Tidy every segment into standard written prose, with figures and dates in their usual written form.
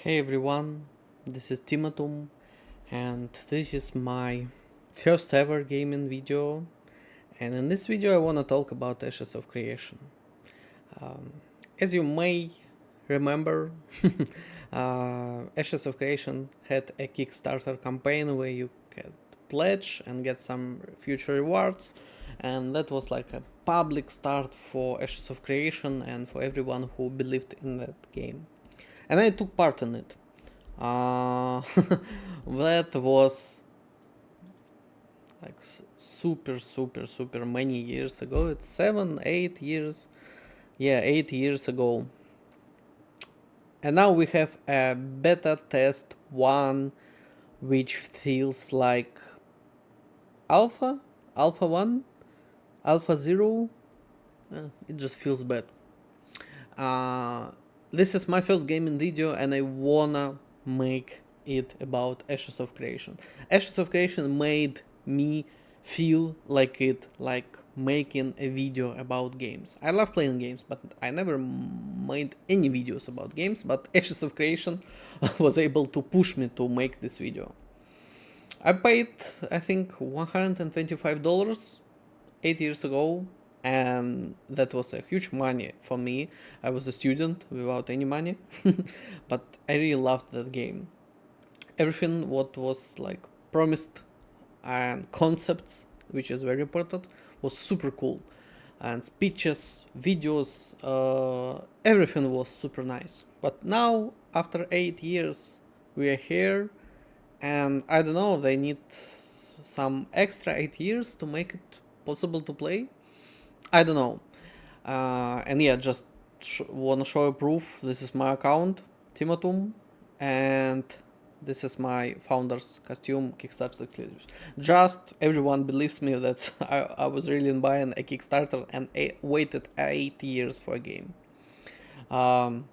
Hey everyone, this is Timotum, and this is my first ever gaming video. And in this video, I want to talk about Ashes of Creation. Um, as you may remember, Ashes of Creation had a Kickstarter campaign where you could pledge and get some future rewards, and that was like a public start for Ashes of Creation and for everyone who believed in that game. And I took part in it. Uh, that was like super many years ago. It's 7, 8 years. Yeah, 8 years ago. And now we have a beta test 1, which feels like alpha, alpha 1, alpha 0. It just feels bad. Uh, this is my first gaming video, and I wanna make it about Ashes of Creation. Ashes of Creation made me feel like making a video about games. I love playing games, but I never made any videos about games. But Ashes of Creation was able to push me to make this video. I paid, I think, $125 8 years ago, and that was a huge money for me. I was a student without any money, but I really loved that game. Everything what was like promised and concepts, which is very important, was super cool. And speeches, videos, everything was super nice. But now, after 8 years, we are here, and I don't know, they need some extra 8 years to make it possible to play. I don't know. And yeah, just wanna show a proof. This is my account, Timotum, and this is my founder's costume, Kickstarter exclusives. Just everyone believes me that I was really buying a Kickstarter and waited 8 years for a game. Um,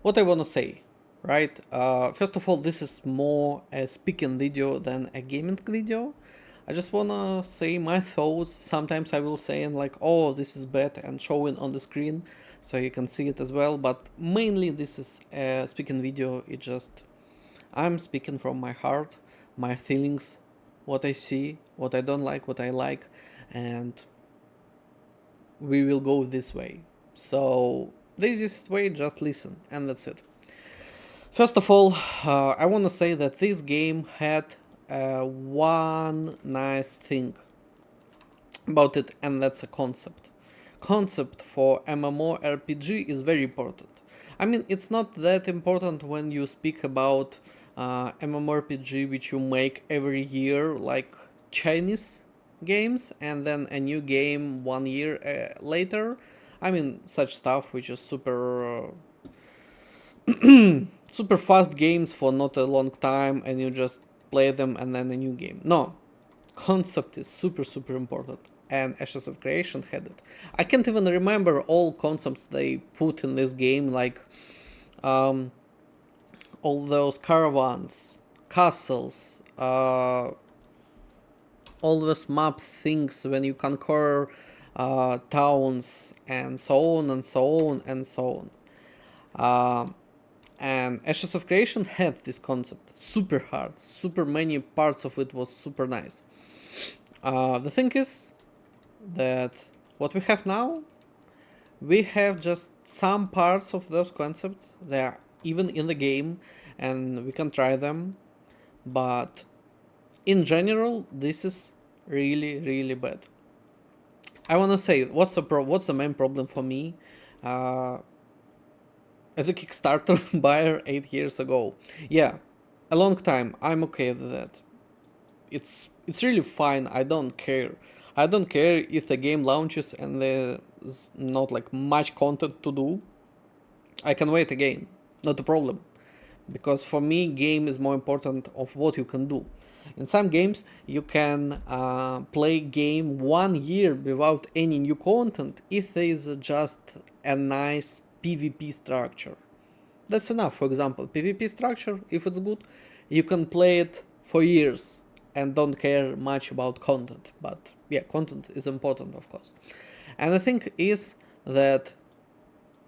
what I wanna say, right? First of all, this is more a speaking video than a gaming video. I just wanna say my thoughts. Sometimes I will say like, oh, this is bad, and showing on the screen so you can see it as well. But mainly this is a speaking video. It just I'm speaking from my heart, my feelings, what I see, what I don't like, what I like, and we will go this way. So this is way, just listen, and that's it. First of all, I want to say that this game had one nice thing about it, and that's a concept. Concept for MMORPG is very important. I mean, it's not that important when you speak about MMORPG which you make every year, like Chinese games, and then a new game 1 year later. I mean, such stuff which is super fast games for not a long time, and you just play them and then a new game. No, concept is super important, and Ashes of Creation had it. I can't even remember all concepts they put in this game, like um, all those caravans, castles, all those map things when you conquer towns, and so on and so on and so on. And Ashes of Creation had this concept super hard, super many parts of it was super nice. The thing is that what we have now, we have just some parts of those concepts. They are even in the game, and we can try them. But in general, this is really bad. I wanna say what's the main problem for me, uh, as a Kickstarter buyer 8 years ago. Yeah, a long time. I'm okay with that. It's really fine. I don't care. I don't care if the game launches and there's not like much content to do. I can wait again. Not a problem. Because for me, game is more important of what you can do. In some games, you can play game 1 year without any new content if there is just a nice PvP structure. That's enough. For example, PvP structure, if it's good, you can play it for years and don't care much about content. But yeah, content is important, of course. And the thing is that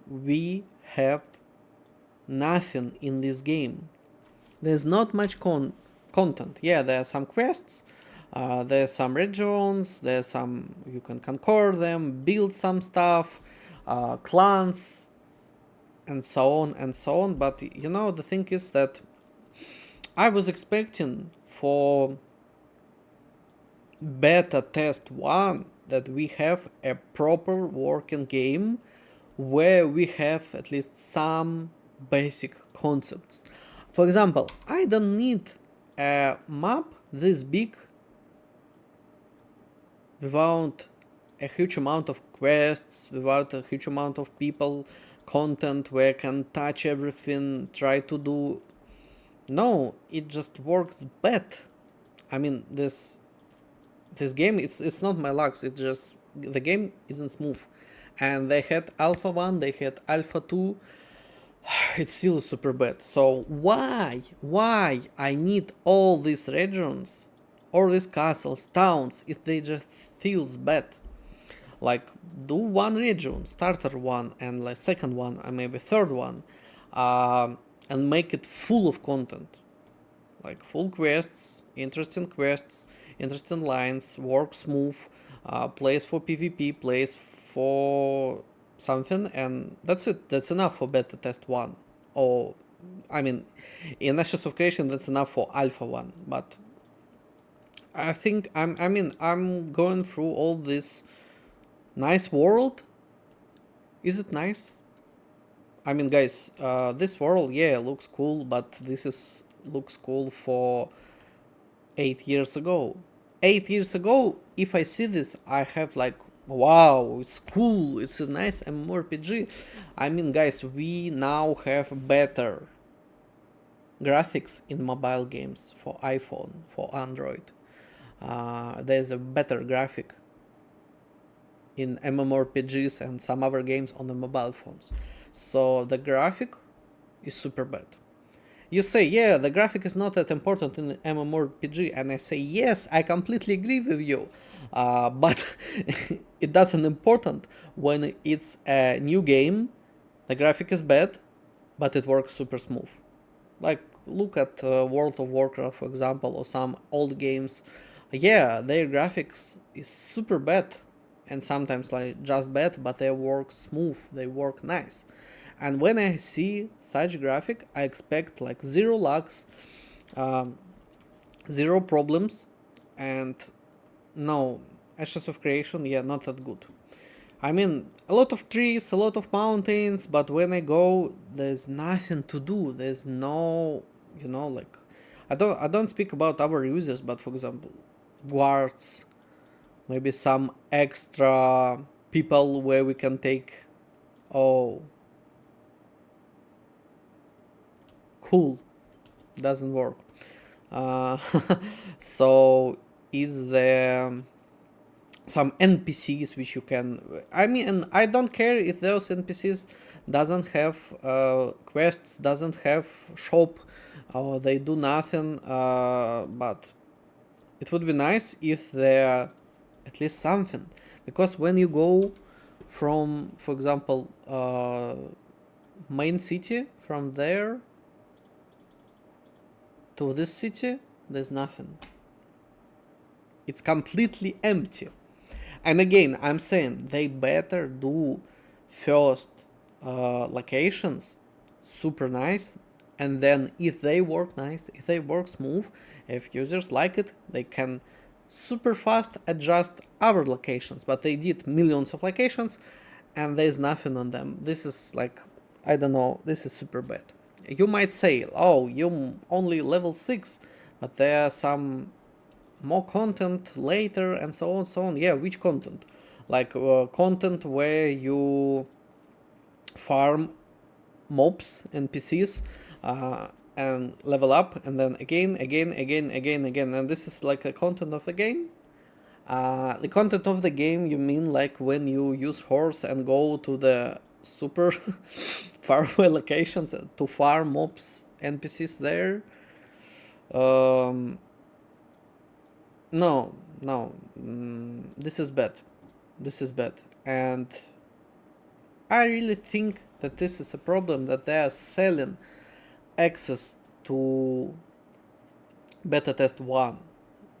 we have nothing in this game. There's not much content. Yeah, there are some quests, there's some regions, there's some, you can conquer them, build some stuff, clans, and so on and so on. But you know, the thing is that I was expecting for beta test 1 that we have a proper working game where we have at least some basic concepts. For example, I don't need a map this big without a huge amount of quests, without a huge amount of people, content where I can touch everything, try to do. No, it just works bad. I mean, this game, it's not my luck. It's just the game isn't smooth, and they had Alpha 1, they had Alpha 2. It's still super bad. So why I need all these regions, all these castles, towns, if they just feels bad? Like, do one region, starter one, and like second one, and maybe third one, and make it full of content, like full quests, interesting lines, work smooth, plays for PvP, plays for something, and that's it. That's enough for beta test 1. Or, I mean, in Ashes of Creation, that's enough for Alpha 1. But I think I'm going through all this nice world. Is it nice? I mean, guys, this world, yeah, looks cool, but this is looks cool for 8 years ago. 8 years ago, if I see this, I have like, wow, it's cool, it's a nice MMORPG. I mean, guys, we now have better graphics in mobile games for iPhone, for Android. There's a better graphic in MMORPGs and some other games on the mobile phones. So the graphic is super bad. You say, yeah, the graphic is not that important in MMORPG, and I say, yes, I completely agree with you. But it doesn't important when it's a new game. The graphic is bad, but it works super smooth. Like, look at World of Warcraft, for example, or some old games. Yeah, their graphics is super bad, and sometimes like just bad, but they work smooth, they work nice. And when I see such graphic, I expect like zero lags, um, zero problems, and no, Ashes of Creation, yeah, not that good. I mean, a lot of trees, a lot of mountains, but when I go, there's nothing to do. There's no, like, I don't speak about other users, but for example, guards, maybe some extra people where we can take. Oh, cool, doesn't work. Uh, so is there some NPCs which you can? I mean, I don't care if those NPCs doesn't have quests, doesn't have shop, or they do nothing. But it would be nice if there at least something, because when you go from, for example, main city, from there to this city, there's nothing. It's completely empty. And again, I'm saying they better do first locations super nice, and then if they work nice, if they work smooth, if users like it, they can super fast adjust other locations. But they did millions of locations, and there's nothing on them. This is like, I don't know, this is super bad. You might say, oh, you only level 6, but there are some more content later, and so on, so on. Yeah, which content? Like content where you farm mobs, NPCs, and level up, and then again, and this is like a content of the game. The content of the game, you mean like when you use horse and go to the super faraway locations to farm mobs, NPCs there? Um, no, this is bad. This is bad, and I really think that this is a problem, that they are selling access to beta test 1.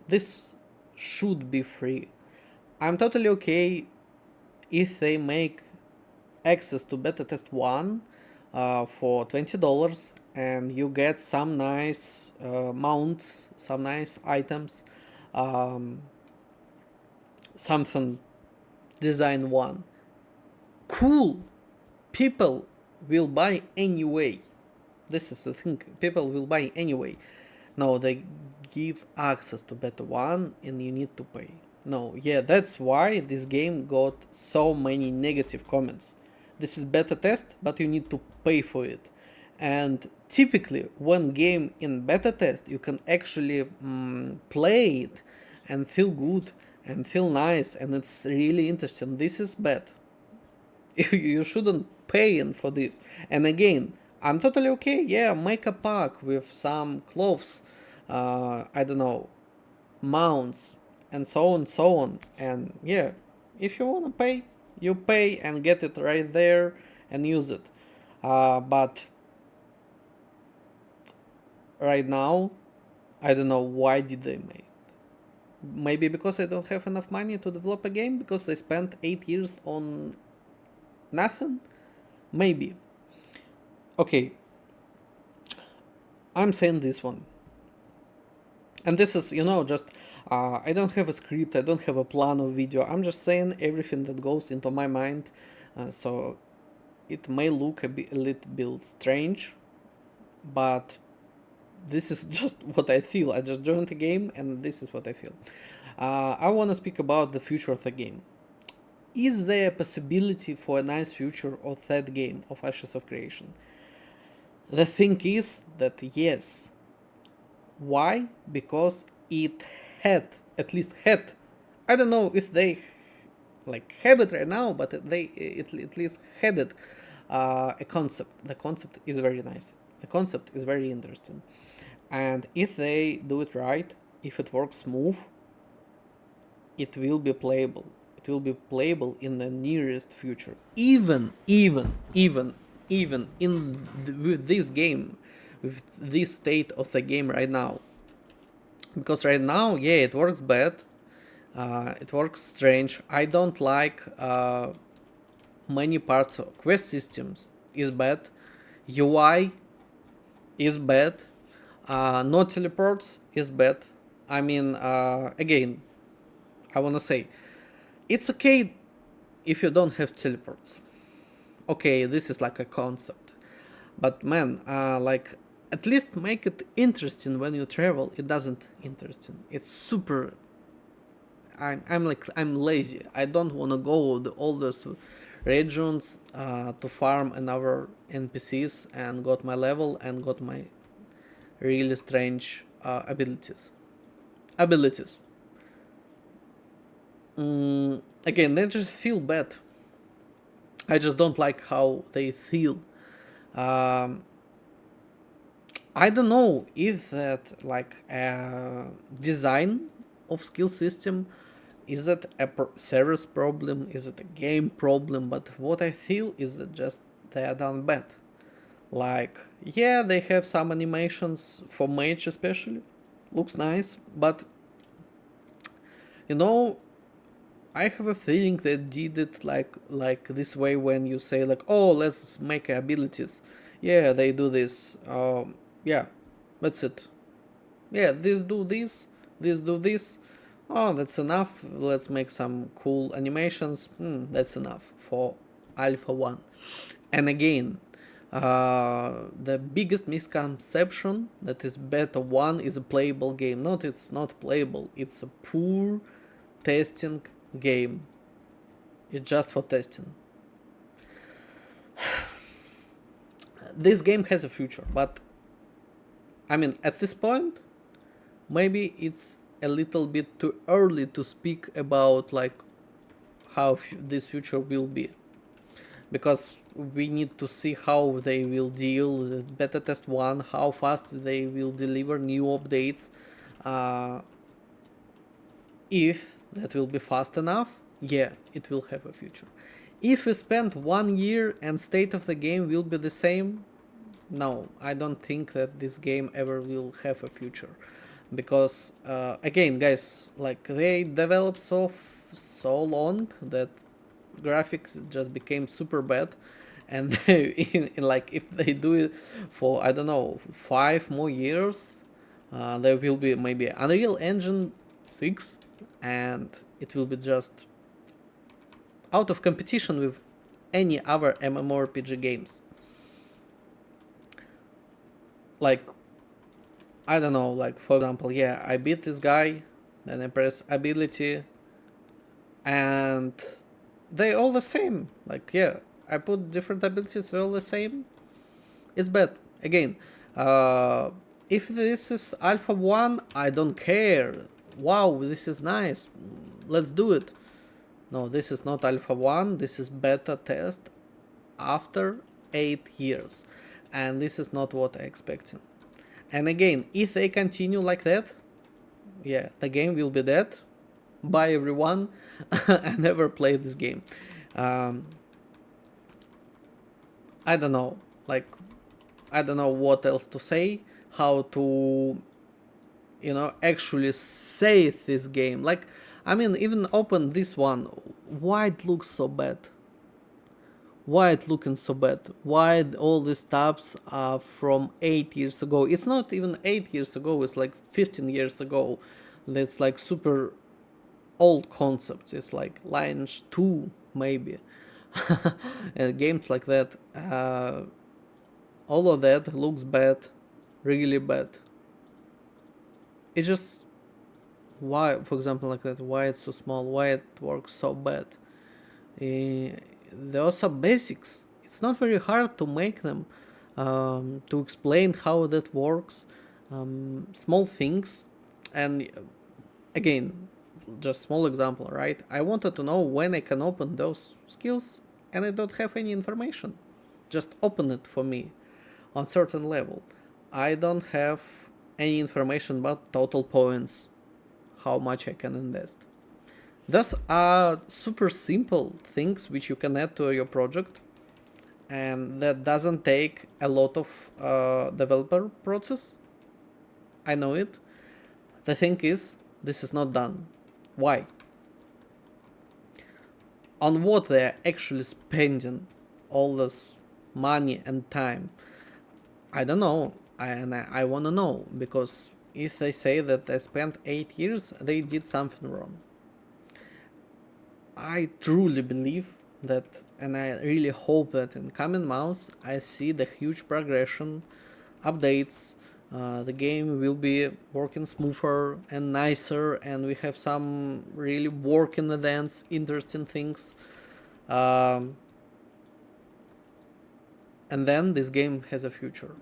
This should be free. I'm totally okay if they make access to beta test 1 for $20 and you get some nice mounts, some nice items, um, something design 1. Cool! People will buy anyway. This is the thing, people will buy anyway. No, they give access to beta 1 and you need to pay. No, yeah, that's why this game got so many negative comments. This is beta test, but you need to pay for it. And typically, when game in beta test, you can actually play it and feel good and feel nice, and it's really interesting. This is bad. You shouldn't pay in for this. And again, I'm totally okay. Yeah, make a pack with some clothes, I don't know, mounts, and so on, so on. And yeah, if you wanna pay, you pay and get it right there and use it. But right now, I don't know why did they make. Maybe because they don't have enough money to develop a game, because they spent 8 years on nothing. Maybe. Okay, I'm saying this one. And this is, just, I don't have a script, I don't have a plan of video, I'm just saying everything that goes into my mind. So it may look a little bit strange, but this is just what I feel. I just joined the game and this is what I feel. I want to speak about the future of the game. Is there a possibility for a nice future of that game, of Ashes of Creation? The thing is that yes. Why? Because it had, at least had, I don't know if they have it right now, but they at least had it, a concept. The concept is very nice. The concept is very interesting. And if they do it right, if it works smooth, it will be playable. It will be playable in the nearest future. Even in with this game, with this state of the game right now. Because right now, yeah, it works bad. It works strange. I don't like many parts of quest systems is bad. UI is bad. No teleports is bad. I mean, again, I wanna say, it's okay if you don't have teleports. Okay, this is like a concept. But man, at least make it interesting when you travel. It doesn't interesting. It's super. I'm lazy. I don't want to go all those regions to farm another NPCs and got my level and got my really strange abilities. Again, they just feel bad. I just don't like how they feel. Um, I don't know if that design of skill system, is that a service problem, is it a game problem, but what I feel is that just they are done bad. Yeah, they have some animations for mage especially, looks nice, but you know, I have a feeling they did it like this way when you say oh, let's make abilities. Yeah, they do this. Yeah, that's it. Yeah, this do this, this do this. Oh, that's enough. Let's make some cool animations. That's enough for Alpha 1. And again, the biggest misconception that is Beta 1 is a playable game. Not, it's not playable. It's a poor testing game. It's just for testing. This game has a future, but I mean, at this point, maybe it's a little bit too early to speak about how this future will be, because we need to see how they will deal with beta test 1, how fast they will deliver new updates. If that will be fast enough, yeah, it will have a future. If we spend 1 year and state of the game will be the same, no, I don't think that this game ever will have a future, because again, guys, like they developed so long that graphics just became super bad, and in like if they do it for I don't know 5 more years, there will be maybe Unreal Engine 6, and it will be just out of competition with any other MMORPG games. Like, I don't know, like for example, yeah, I beat this guy, then I press ability, and they all the same. Like, yeah, I put different abilities, they're all the same. It's bad. Again, uh, if this is Alpha 1, I don't care. Wow, this is nice. Let's do it. No, this is not Alpha 1, this is beta test after 8 years. And this is not what I expected. And again, if they continue like that, yeah, the game will be dead. Bye everyone. I never played this game. Um, I don't know. Like, I don't know what else to say. How to, actually save this game. Like, I mean, even open this one. Why it looks so bad? Why it looking so bad? Why all these tabs are from 8 years ago? It's not even 8 years ago, it's like 15 years ago. That's like super old concept. It's like Lions 2 maybe. And games like that, all of that looks bad, really bad. It just, why, for example, like that, why it's so small, why it works so bad. There are some basics. It's not very hard to make them, to explain how that works, small things. And again, just small example, right? I wanted to know when I can open those skills, and I don't have any information. Just open it for me on certain level. I don't have any information about total points, how much I can invest. Those are super simple things which you can add to your project, and that doesn't take a lot of developer process. I know it. The thing is, this is not done. Why? On what they're actually spending all this money and time? I don't know. I want to know, because if they say that they spent 8 years, they did something wrong. I truly believe that, and I really hope that in coming months I see the huge progression, updates. The game will be working smoother and nicer, and we have some really working events, interesting things. Um, and then this game has a future.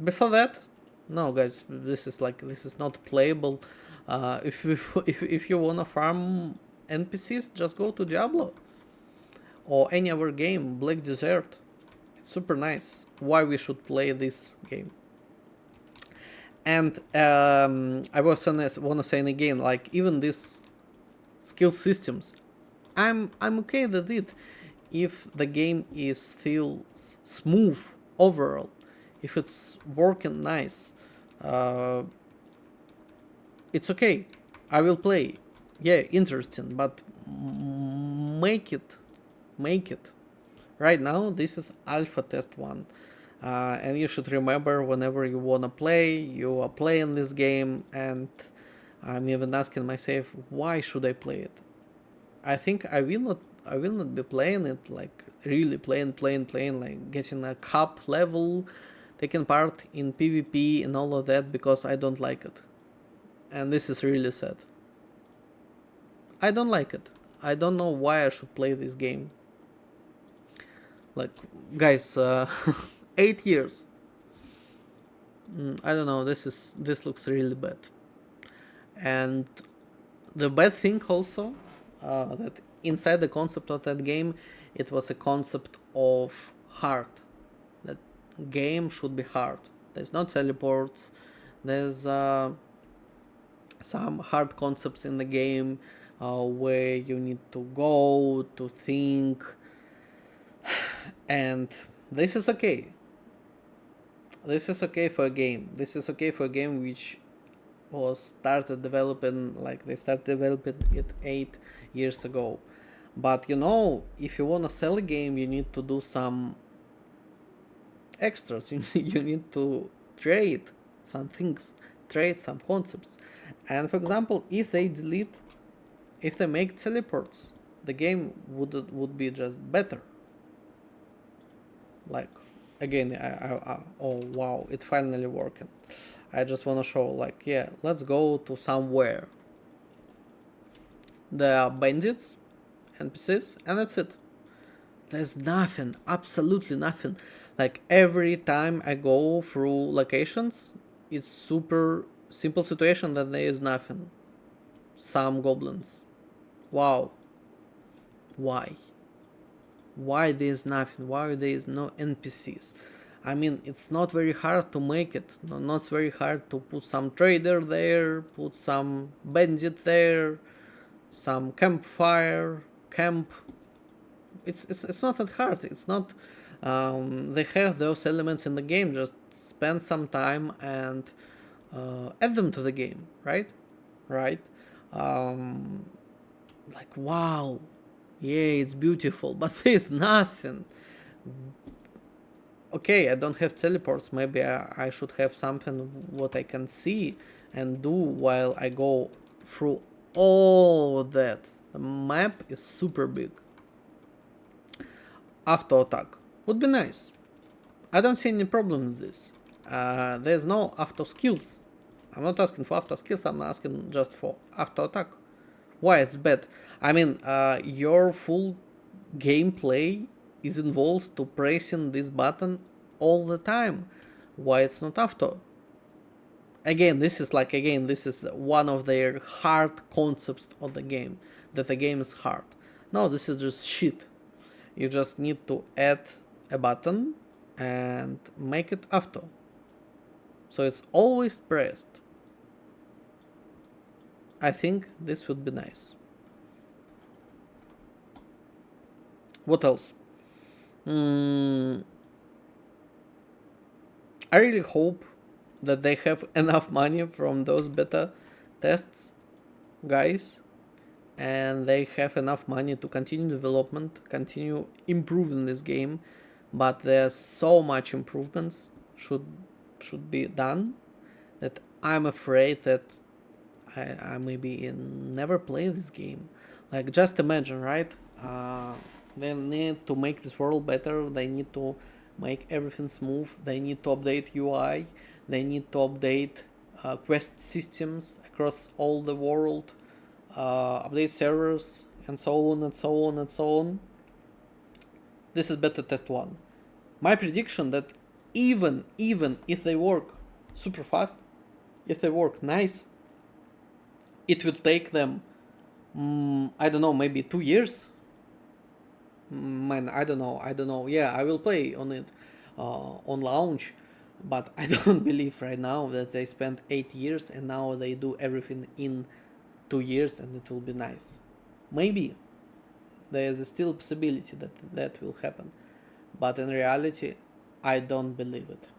Before that, no, guys, this is not playable. If you, if you wanna farm NPCs, just go to Diablo or any other game, Black Desert. It's super nice. Why we should play this game? And I was wanna say again, like even these skill systems, I'm okay with it if the game is still smooth overall, if it's working nice. Uh, it's okay. I will play. Yeah, interesting, but make it, make it. Right now, this is alpha test 1. And you should remember, whenever you wanna play, you are playing this game, and I'm even asking myself, why should I play it? I think I will not be playing it like really playing, like getting a cup level, taking part in PvP and all of that, because I don't like it. And this is really sad. I don't like it. I don't know why I should play this game. Like, guys, 8 years. I don't know. This looks really bad. And the bad thing also, that inside the concept of that game, it was a concept of hard. That game should be hard. There's no teleports. There's some hard concepts in the game. where you need to go to think, and this is okay. This is okay for a game. This is okay for a game which was started developing, like they started developing it 8 years ago. But if you wanna sell a game, you need to do some extras. You need to trade some things, trade some concepts. And for example, if they make teleports, the game would be just better. Like, again, oh wow, it finally working. I just want to show, like, yeah, let's go to somewhere. There are bandits, NPCs, and that's it. There's nothing, absolutely nothing. Like, every time I go through locations, it's super simple situation that there is nothing. Some goblins. Wow. Why? Why there is nothing? Why there is no NPCs? I mean, it's not very hard to make it. No, not very hard to put some trader there, put some bandit there, some campfire, camp. It's not that hard. It's not. They have those elements in the game. Just spend some time and add them to the game, right? Right. Um, like, wow, yeah, it's beautiful, but there's nothing. Okay, I don't have teleports. Maybe I should have something what I can see and do while I go through all of that. The map is super big. Auto attack would be nice. I don't see any problem with this. There's no auto skills. I'm not asking for auto skills, I'm asking just for auto attack. Why it's bad? I mean, your full gameplay is involved to pressing this button all the time. Why it's not auto? Again, this is one of their hard concepts of the game, that the game is hard. No, this is just shit. You just need to add a button and make it auto. So it's always pressed. I think this would be nice. What else? I really hope that they have enough money from those beta tests, guys, and they have enough money to continue development, continue improving this game. But there's so much improvements should be done that I'm afraid that I maybe never play this game. Like, just imagine, right? They need to make this world better. They need to make everything smooth. They need to update UI. They need to update quest systems across all the world, update servers, and so on and so on and so on. This is beta test 1. My prediction that even if they work super fast, if they work nice, it will take them, I don't know, maybe 2 years. Man, I don't know. Yeah, I will play on it on launch, but I don't believe right now that they spent 8 years and now they do everything in 2 years and it will be nice. Maybe there is still a possibility that that will happen, but in reality, I don't believe it,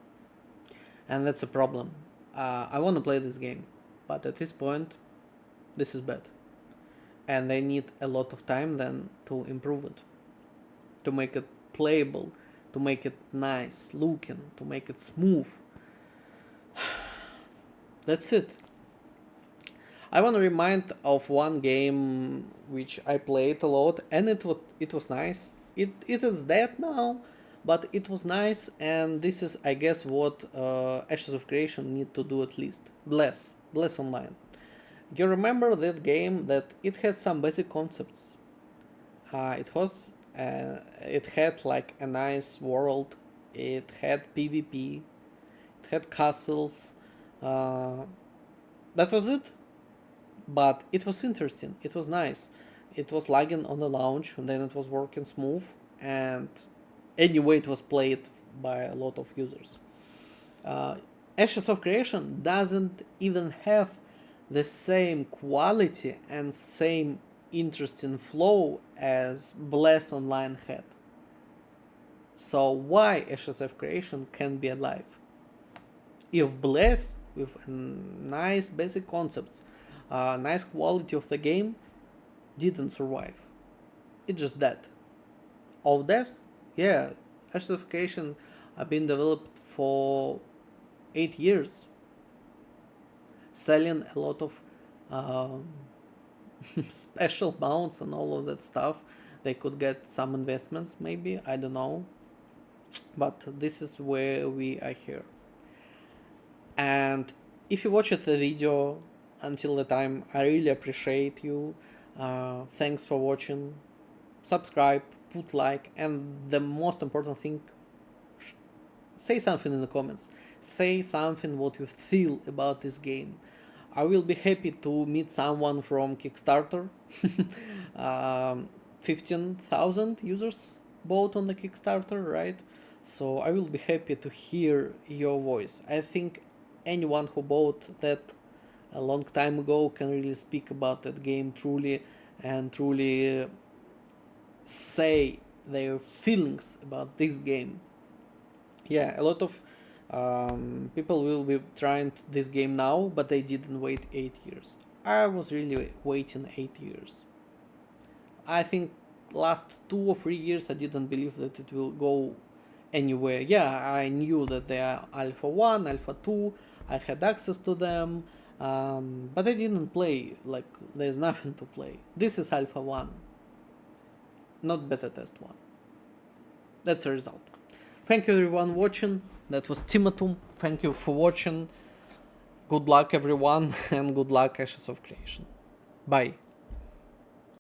and that's a problem. I want to play this game, but at this point, this is bad, and they need a lot of time then to improve it, to make it playable, to make it nice looking, to make it smooth. That's it. I want to remind of one game which I played a lot, and it was nice. It is dead now, but it was nice, and this is, I guess, what Ashes of Creation need to do at least. Bless Online. You remember that game that it had some basic concepts. It had like a nice world. It had PvP. It had castles. That was it. But it was interesting. It was nice. It was lagging on the launch, and then it was working smooth. And anyway, it was played by a lot of users. Ashes of Creation doesn't even have the same quality and same interesting flow as Bless Online had. So why HSF creation can be alive? If Bless, with nice basic concepts, nice quality of the game, didn't survive, it's just that. All devs, yeah, HSF creation have been developed for 8 years, selling a lot of special mounts and all of that stuff. They could get some investments, maybe, I don't know. But this is where we are here. And if you watched the video until the time, I really appreciate you. Thanks for watching. Subscribe, put like, and the most important thing, say something in the comments. Say something what you feel about this game. I will be happy to meet someone from Kickstarter. 15,000 users bought on the Kickstarter, right? So I will be happy to hear your voice. I think anyone who bought that a long time ago can really speak about that game truly and truly say their feelings about this game. Yeah, a lot of people will be trying this game now, but they didn't wait 8 years. I was really waiting 8 years. I think last 2 or 3 years I didn't believe that it will go anywhere. Yeah, I knew that they are Alpha 1, Alpha 2, I had access to them, but I didn't play, like, there's nothing to play. This is Alpha 1, not Beta Test 1. That's the result. Thank you everyone watching, that was Timotum, thank you for watching, good luck everyone, and good luck Ashes of Creation. Bye.